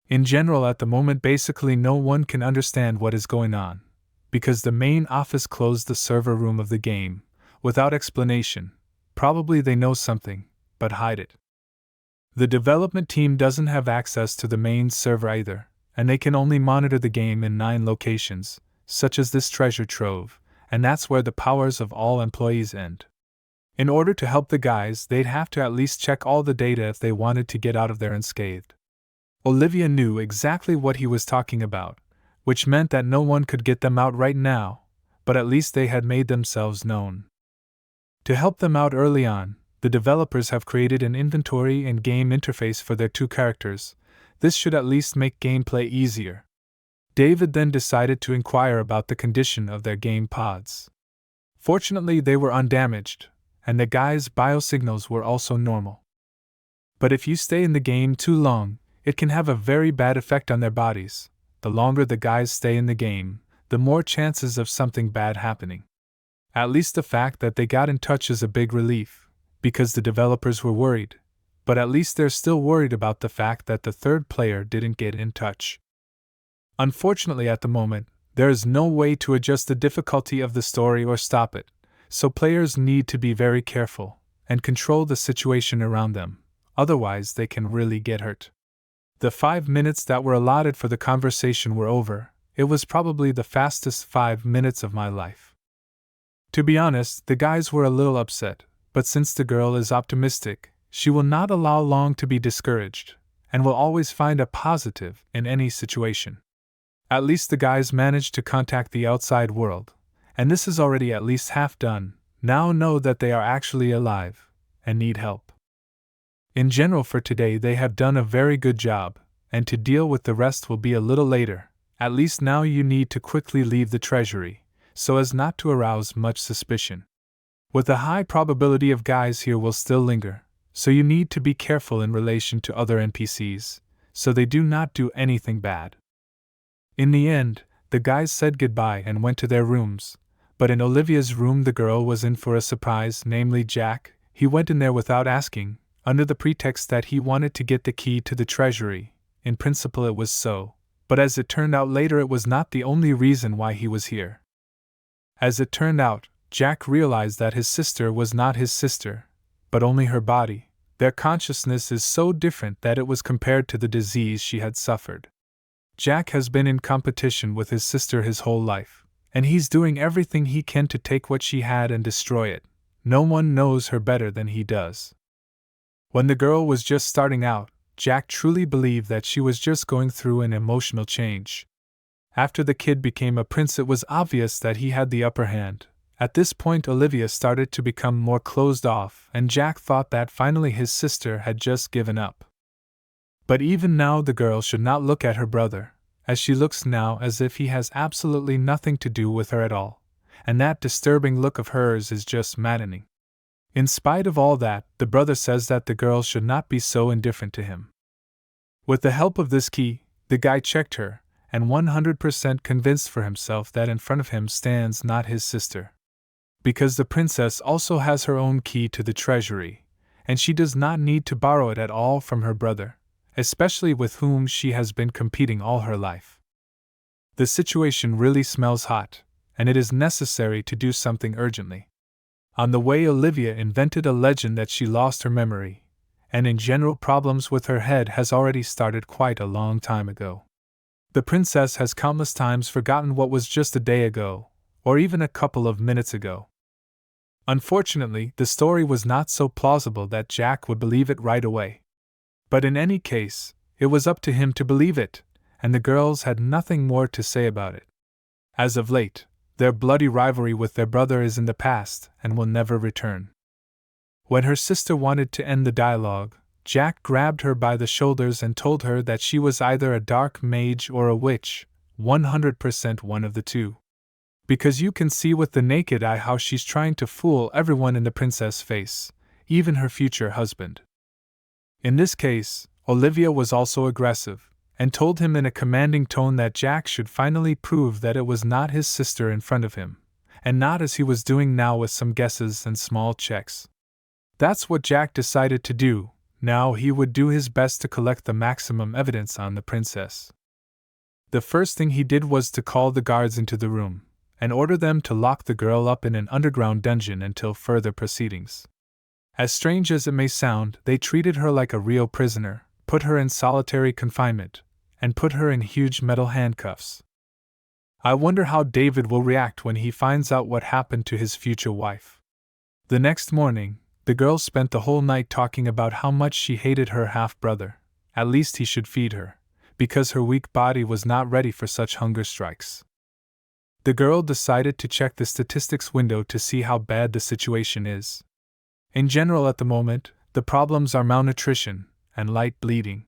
A: In general, at the moment, basically no one can understand what is going on, because the main office closed the server room of the game, without explanation. Probably they know something, but hide it. The development team doesn't have access to the main server either, and they can only monitor the game in 9 locations, such as this treasure trove, and that's where the powers of all employees end. In order to help the guys, they'd have to at least check all the data if they wanted to get out of there unscathed. Olivia knew exactly what he was talking about, which meant that no one could get them out right now, but at least they had made themselves known. To help them out early on, the developers have created an inventory and game interface for their 2 characters. This should at least make gameplay easier. David then decided to inquire about the condition of their game pods. Fortunately, they were undamaged, and the guys' biosignals were also normal. But if you stay in the game too long, it can have a very bad effect on their bodies. The longer the guys stay in the game, the more chances of something bad happening. At least the fact that they got in touch is a big relief, because the developers were worried, but at least they're still worried about the fact that the 3rd player didn't get in touch. Unfortunately, at the moment, there is no way to adjust the difficulty of the story or stop it, so players need to be very careful and control the situation around them, otherwise they can really get hurt. The 5 minutes that were allotted for the conversation were over. It was probably the fastest 5 minutes of my life. To be honest, the guys were a little upset, but since the girl is optimistic, she will not allow long to be discouraged, and will always find a positive in any situation. At least the guys managed to contact the outside world, and this is already at least half done. Now know that they are actually alive, and need help. In general, for today they have done a very good job, and to deal with the rest will be a little later. At least now you need to quickly leave the treasury, so as not to arouse much suspicion. With a high probability of guys here will still linger, so you need to be careful in relation to other NPCs, so they do not do anything bad. In the end, the guys said goodbye and went to their rooms, but in Olivia's room the girl was in for a surprise, namely Jack. He went in there without asking, under the pretext that he wanted to get the key to the treasury. In principle it was so, but as it turned out later it was not the only reason why he was here. As it turned out, Jack realized that his sister was not his sister, but only her body. Their consciousness is so different that it was compared to the disease she had suffered. Jack has been in competition with his sister his whole life, and he's doing everything he can to take what she had and destroy it. No one knows her better than he does. When the girl was just starting out, Jack truly believed that she was just going through an emotional change. After the kid became a prince, it was obvious that he had the upper hand. At this point, Olivia started to become more closed off, and Jack thought that finally his sister had just given up. But even now, the girl should not look at her brother, as she looks now as if he has absolutely nothing to do with her at all, and that disturbing look of hers is just maddening. In spite of all that, the brother says that the girl should not be so indifferent to him. With the help of this key, the guy checked her, and 100% convinced for himself that in front of him stands not his sister. Because the princess also has her own key to the treasury, and she does not need to borrow it at all from her brother, especially with whom she has been competing all her life. The situation really smells hot, and it is necessary to do something urgently. On the way, Olivia invented a legend that she lost her memory, and in general problems with her head has already started quite a long time ago. The princess has countless times forgotten what was just a day ago, or even a couple of minutes ago. Unfortunately, the story was not so plausible that Jack would believe it right away. But in any case, it was up to him to believe it, and the girls had nothing more to say about it. As of late, their bloody rivalry with their brother is in the past and will never return. When her sister wanted to end the dialogue, Jack grabbed her by the shoulders and told her that she was either a dark mage or a witch, 100% one of the two. Because you can see with the naked eye how she's trying to fool everyone in the princess' face, even her future husband. In this case, Olivia was also aggressive, and told him in a commanding tone that Jack should finally prove that it was not his sister in front of him, and not as he was doing now with some guesses and small checks. That's what Jack decided to do. Now he would do his best to collect the maximum evidence on the princess. The first thing he did was to call the guards into the room and order them to lock the girl up in an underground dungeon until further proceedings. As strange as it may sound, they treated her like a real prisoner, put her in solitary confinement, and put her in huge metal handcuffs. I wonder how David will react when he finds out what happened to his future wife. The next morning, the girl spent the whole night talking about how much she hated her half-brother. At least he should feed her, because her weak body was not ready for such hunger strikes. The girl decided to check the statistics window to see how bad the situation is. In general at the moment, the problems are malnutrition and light bleeding.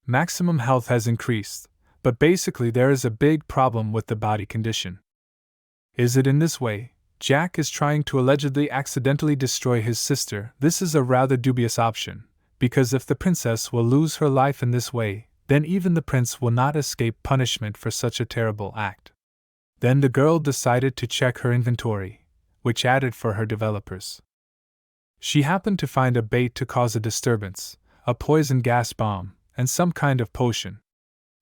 A: Maximum health has increased, but basically there is a big problem with the body condition. Is it in this way? Jack is trying to allegedly accidentally destroy his sister. This is a rather dubious option, because if the princess will lose her life in this way, then even the prince will not escape punishment for such a terrible act. Then the girl decided to check her inventory, which added for her developers. She happened to find a bait to cause a disturbance, a poison gas bomb, and some kind of potion.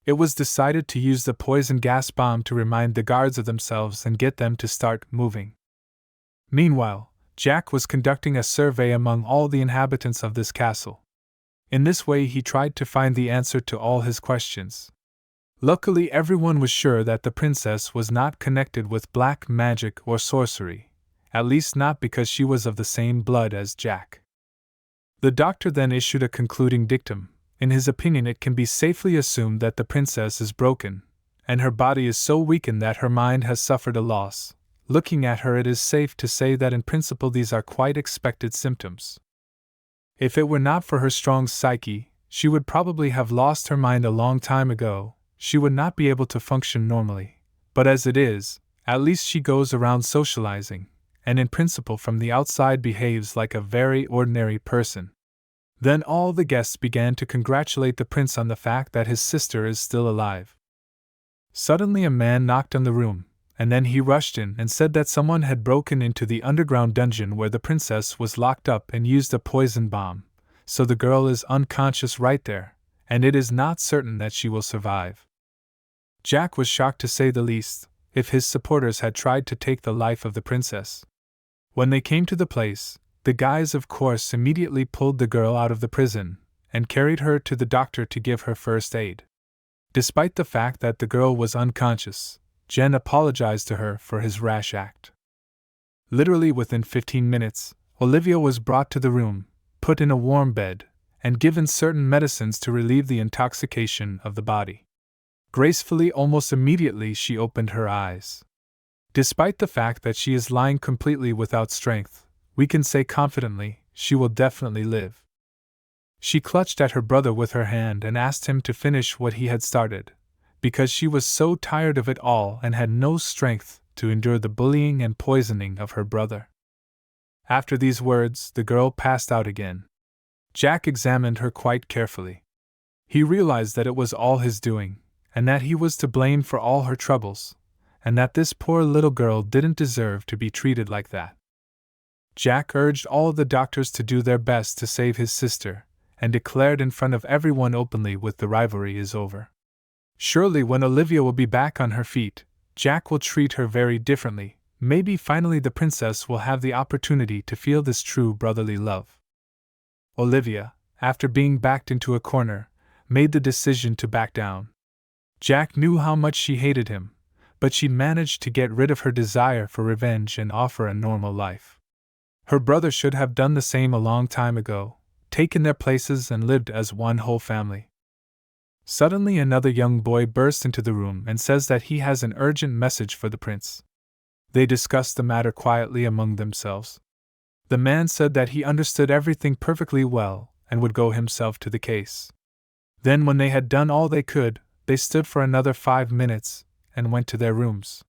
A: It was decided to use the poison gas bomb to remind the guards of themselves and get them to start moving. Meanwhile, Jack was conducting a survey among all the inhabitants of this castle. In this way he tried to find the answer to all his questions. Luckily everyone was sure that the princess was not connected with black magic or sorcery, at least not because she was of the same blood as Jack. The doctor then issued a concluding dictum. In his opinion it can be safely assumed that the princess is broken, and her body is so weakened that her mind has suffered a loss. Looking at her it is safe to say that in principle these are quite expected symptoms. If it were not for her strong psyche, she would probably have lost her mind a long time ago. She would not be able to function normally. But as it is, at least she goes around socializing, and in principle from the outside behaves like a very ordinary person. Then all the guests began to congratulate the prince on the fact that his sister is still alive. Suddenly a man knocked on the room, and then he rushed in and said that someone had broken into the underground dungeon where the princess was locked up and used a poison bomb, so the girl is unconscious right there, and it is not certain that she will survive. Jack was shocked to say the least, if his supporters had tried to take the life of the princess. When they came to the place, the guys of course immediately pulled the girl out of the prison and carried her to the doctor to give her first aid. Despite the fact that the girl was unconscious, Jen apologized to her for his rash act. Literally within 15 minutes, Olivia was brought to the room, put in a warm bed, and given certain medicines to relieve the intoxication of the body. Gracefully, almost immediately, she opened her eyes. Despite the fact that she is lying completely without strength, we can say confidently, she will definitely live. She clutched at her brother with her hand and asked him to finish what he had started, because she was so tired of it all and had no strength to endure the bullying and poisoning of her brother. After these words, the girl passed out again. Jack examined her quite carefully. He realized that it was all his doing, and that he was to blame for all her troubles, and that this poor little girl didn't deserve to be treated like that. Jack urged all the doctors to do their best to save his sister, and declared in front of everyone openly with the rivalry is over. Surely when Olivia will be back on her feet, Jack will treat her very differently. Maybe finally the princess will have the opportunity to feel this true brotherly love. Olivia, after being backed into a corner, made the decision to back down. Jack knew how much she hated him, but she managed to get rid of her desire for revenge and offer a normal life. Her brother should have done the same a long time ago, taken their places and lived as one whole family. Suddenly another young boy bursts into the room and says that he has an urgent message for the prince. They discussed the matter quietly among themselves. The man said that he understood everything perfectly well and would go himself to the case. Then when they had done all they could, they stood for another 5 minutes and went to their rooms.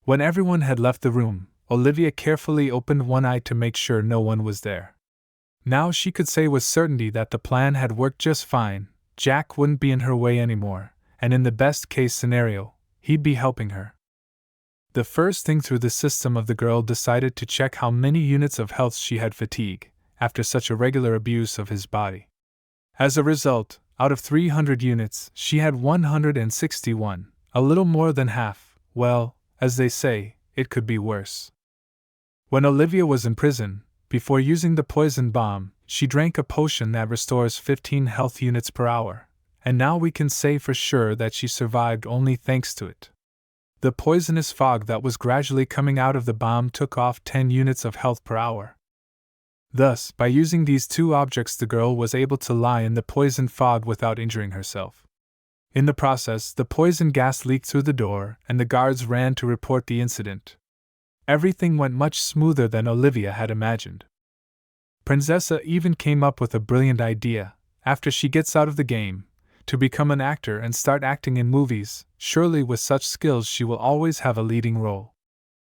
A: When everyone had left the room, Olivia carefully opened one eye to make sure no one was there. Now she could say with certainty that the plan had worked just fine. Jack wouldn't be in her way anymore, and in the best case scenario, he'd be helping her. The first thing through the system of the girl decided to check how many units of health she had fatigue, after such a regular abuse of his body. As a result, out of 300 units, she had 161, a little more than half. Well, as they say, it could be worse. When Olivia was in prison, before using the poison bomb, she drank a potion that restores 15 health units per hour, and now we can say for sure that she survived only thanks to it. The poisonous fog that was gradually coming out of the bomb took off 10 units of health per hour. Thus, by using these two objects, the girl was able to lie in the poisoned fog without injuring herself. In the process, the poison gas leaked through the door, and the guards ran to report the incident. Everything went much smoother than Olivia had imagined. Princessa even came up with a brilliant idea, after she gets out of the game, to become an actor and start acting in movies. Surely with such skills she will always have a leading role.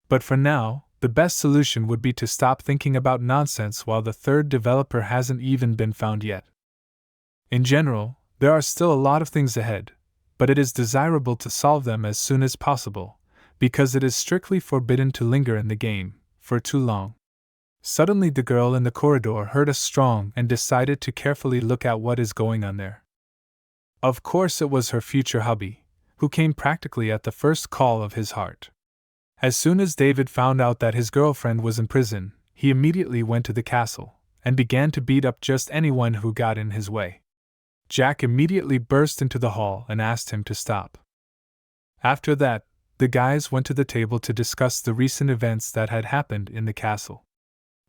A: But for now, the best solution would be to stop thinking about nonsense while the third developer hasn't even been found yet. In general, there are still a lot of things ahead, but it is desirable to solve them as soon as possible, because it is strictly forbidden to linger in the game for too long. Suddenly the girl in the corridor heard a strong and decided to carefully look at what is going on there. Of course it was her future hubby, who came practically at the first call of his heart. As soon as David found out that his girlfriend was in prison, he immediately went to the castle, and began to beat up just anyone who got in his way. Jack immediately burst into the hall and asked him to stop. After that, the guys went to the table to discuss the recent events that had happened in the castle.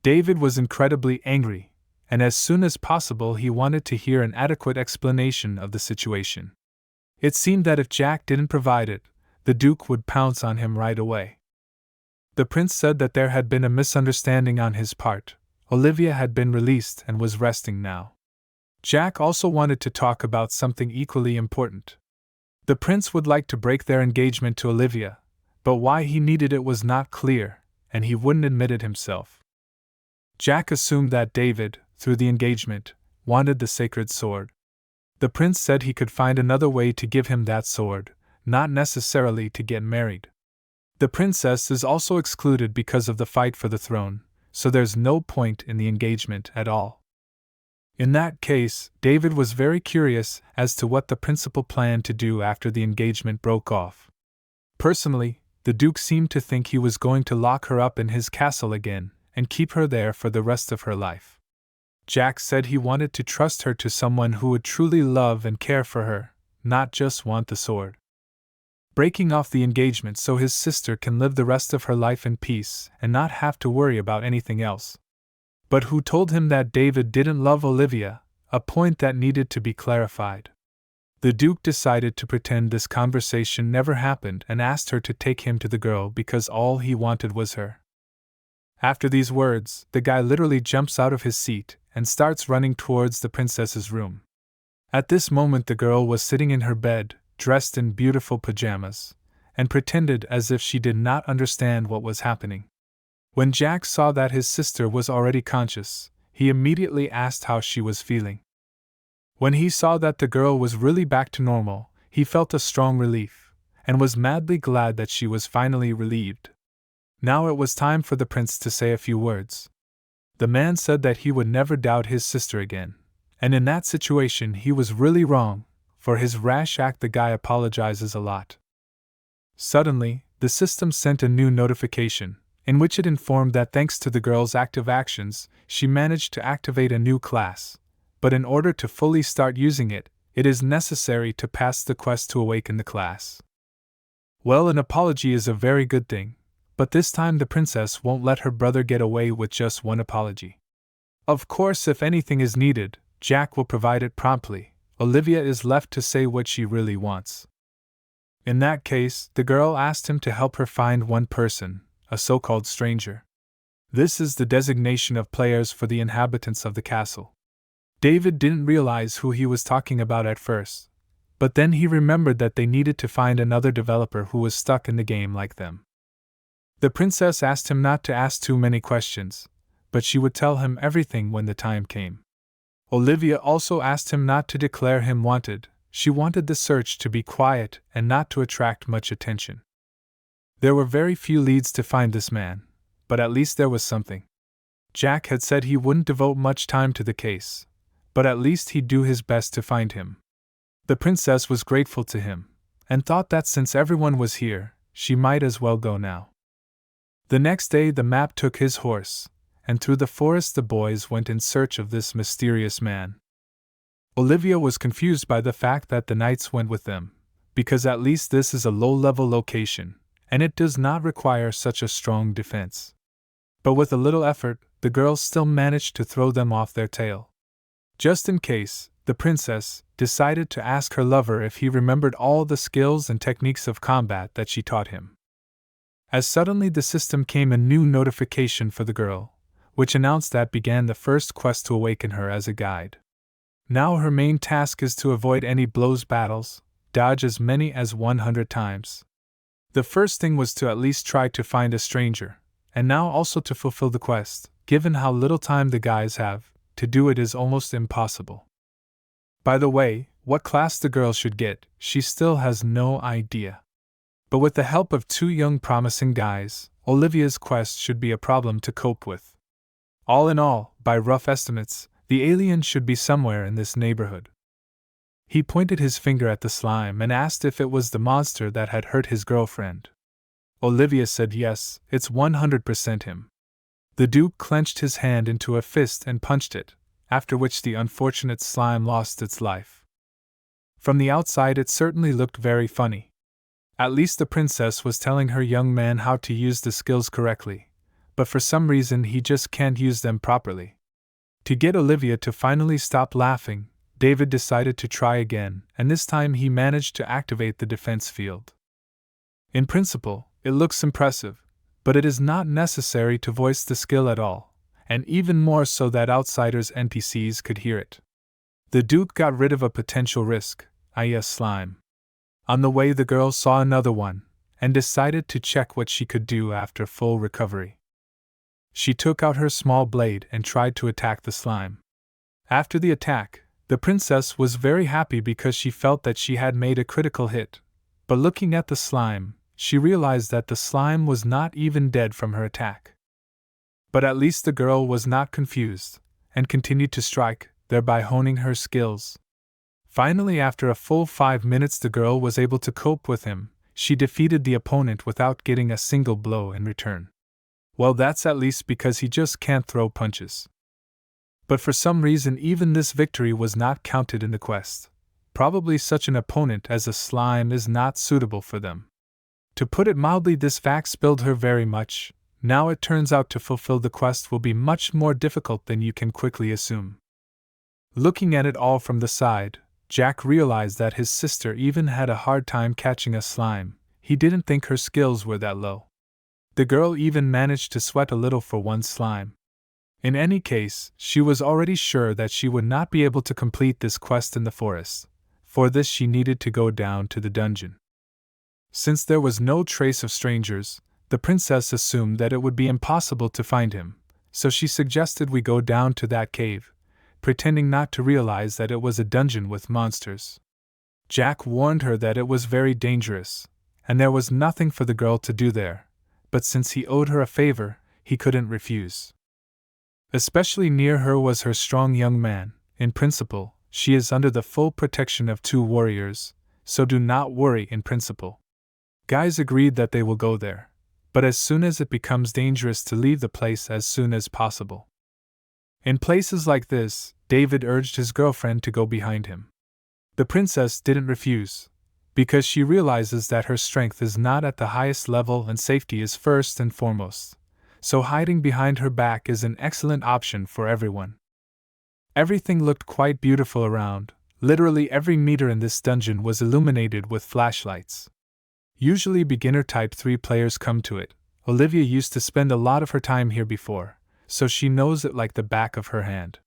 A: David was incredibly angry, and as soon as possible he wanted to hear an adequate explanation of the situation. It seemed that if Jack didn't provide it, the Duke would pounce on him right away. The prince said that there had been a misunderstanding on his part. Olivia had been released and was resting now. Jack also wanted to talk about something equally important. The prince would like to break their engagement to Olivia, but why he needed it was not clear, and he wouldn't admit it himself. Jack assumed that David, through the engagement, wanted the sacred sword. The prince said he could find another way to give him that sword, not necessarily to get married. The princess is also excluded because of the fight for the throne, so there's no point in the engagement at all. In that case, David was very curious as to what the principal planned to do after the engagement broke off. Personally, the Duke seemed to think he was going to lock her up in his castle again, and keep her there for the rest of her life. Jack said he wanted to trust her to someone who would truly love and care for her, not just want the sword. Breaking off the engagement so his sister can live the rest of her life in peace and not have to worry about anything else. But who told him that David didn't love Olivia, a point that needed to be clarified. The Duke decided to pretend this conversation never happened and asked her to take him to the girl because all he wanted was her. After these words, the guy literally jumps out of his seat and starts running towards the princess's room. At this moment the girl was sitting in her bed, dressed in beautiful pajamas, and pretended as if she did not understand what was happening. When Jack saw that his sister was already conscious, he immediately asked how she was feeling. When he saw that the girl was really back to normal, he felt a strong relief, and was madly glad that she was finally relieved. Now it was time for the prince to say a few words. The man said that he would never doubt his sister again, and in that situation he was really wrong. For his rash act the guy apologizes a lot. Suddenly, the system sent a new notification, in which it informed that thanks to the girl's active actions, she managed to activate a new class, but in order to fully start using it, it is necessary to pass the quest to awaken the class. Well, an apology is a very good thing, but this time the princess won't let her brother get away with just one apology. Of course, if anything is needed, Jack will provide it promptly. Olivia is left to say what she really wants. In that case, the girl asked him to help her find one person, a so-called stranger. This is the designation of players for the inhabitants of the castle. David didn't realize who he was talking about at first, but then he remembered that they needed to find another developer who was stuck in the game like them. The princess asked him not to ask too many questions, but she would tell him everything when the time came. Olivia also asked him not to declare him wanted. She wanted the search to be quiet and not to attract much attention. There were very few leads to find this man, but at least there was something. Jack had said he wouldn't devote much time to the case, but at least he'd do his best to find him. The princess was grateful to him, and thought that since everyone was here, she might as well go now. The next day the map took his horse, and through the forest the boys went in search of this mysterious man. Olivia was confused by the fact that the knights went with them, because at least this is a low-level location, and it does not require such a strong defense. But with a little effort, the girls still managed to throw them off their tail. Just in case, the princess decided to ask her lover if he remembered all the skills and techniques of combat that she taught him. As suddenly the system came a new notification for the girl, which announced that began the first quest to awaken her as a guide. Now her main task is to avoid any blows battles, dodge as many as 100 times. The first thing was to at least try to find a stranger, and now also to fulfill the quest. Given how little time the guys have, to do it is almost impossible. By the way, what class the girl should get, she still has no idea. But with the help of 2 young promising guys, Olivia's quest should be a problem to cope with. All in all, by rough estimates, the alien should be somewhere in this neighborhood. He pointed his finger at the slime and asked if it was the monster that had hurt his girlfriend. Olivia said yes, it's 100% him. The Duke clenched his hand into a fist and punched it, after which the unfortunate slime lost its life. From the outside it certainly looked very funny. At least the princess was telling her young man how to use the skills correctly, but for some reason he just can't use them properly. To get Olivia to finally stop laughing, David decided to try again, and this time he managed to activate the defense field. In principle, it looks impressive, but it is not necessary to voice the skill at all, and even more so that outsiders NPCs could hear it. The Duke got rid of a potential risk, i.e. slime. On the way the girl saw another one, and decided to check what she could do after full recovery. She took out her small blade and tried to attack the slime. After the attack, the princess was very happy because she felt that she had made a critical hit, but looking at the slime, she realized that the slime was not even dead from her attack. But at least the girl was not confused, and continued to strike, thereby honing her skills. Finally, after a full 5 minutes, the girl was able to cope with him. She defeated the opponent without getting a single blow in return. Well, that's at least because he just can't throw punches. But for some reason even this victory was not counted in the quest. Probably such an opponent as a slime is not suitable for them. To put it mildly, this fact spilled her very much. Now it turns out to fulfill the quest will be much more difficult than you can quickly assume. Looking at it all from the side, Jack realized that his sister even had a hard time catching a slime. He didn't think her skills were that low. The girl even managed to sweat a little for one slime. In any case, she was already sure that she would not be able to complete this quest in the forest. For this she needed to go down to the dungeon. Since there was no trace of strangers, the princess assumed that it would be impossible to find him, so she suggested we go down to that cave, pretending not to realize that it was a dungeon with monsters. Jack warned her that it was very dangerous, and there was nothing for the girl to do there, but since he owed her a favor, he couldn't refuse. Especially near her was her strong young man. In principle, she is under the full protection of 2 warriors, so do not worry in principle. Guys agreed that they will go there, but as soon as it becomes dangerous to leave the place as soon as possible. In places like this, David urged his girlfriend to go behind him. The princess didn't refuse, because she realizes that her strength is not at the highest level and safety is first and foremost, so hiding behind her back is an excellent option for everyone. Everything looked quite beautiful around. Literally every meter in this dungeon was illuminated with flashlights. Usually beginner type 3 players come to it. Olivia used to spend a lot of her time here before, so she knows it like the back of her hand.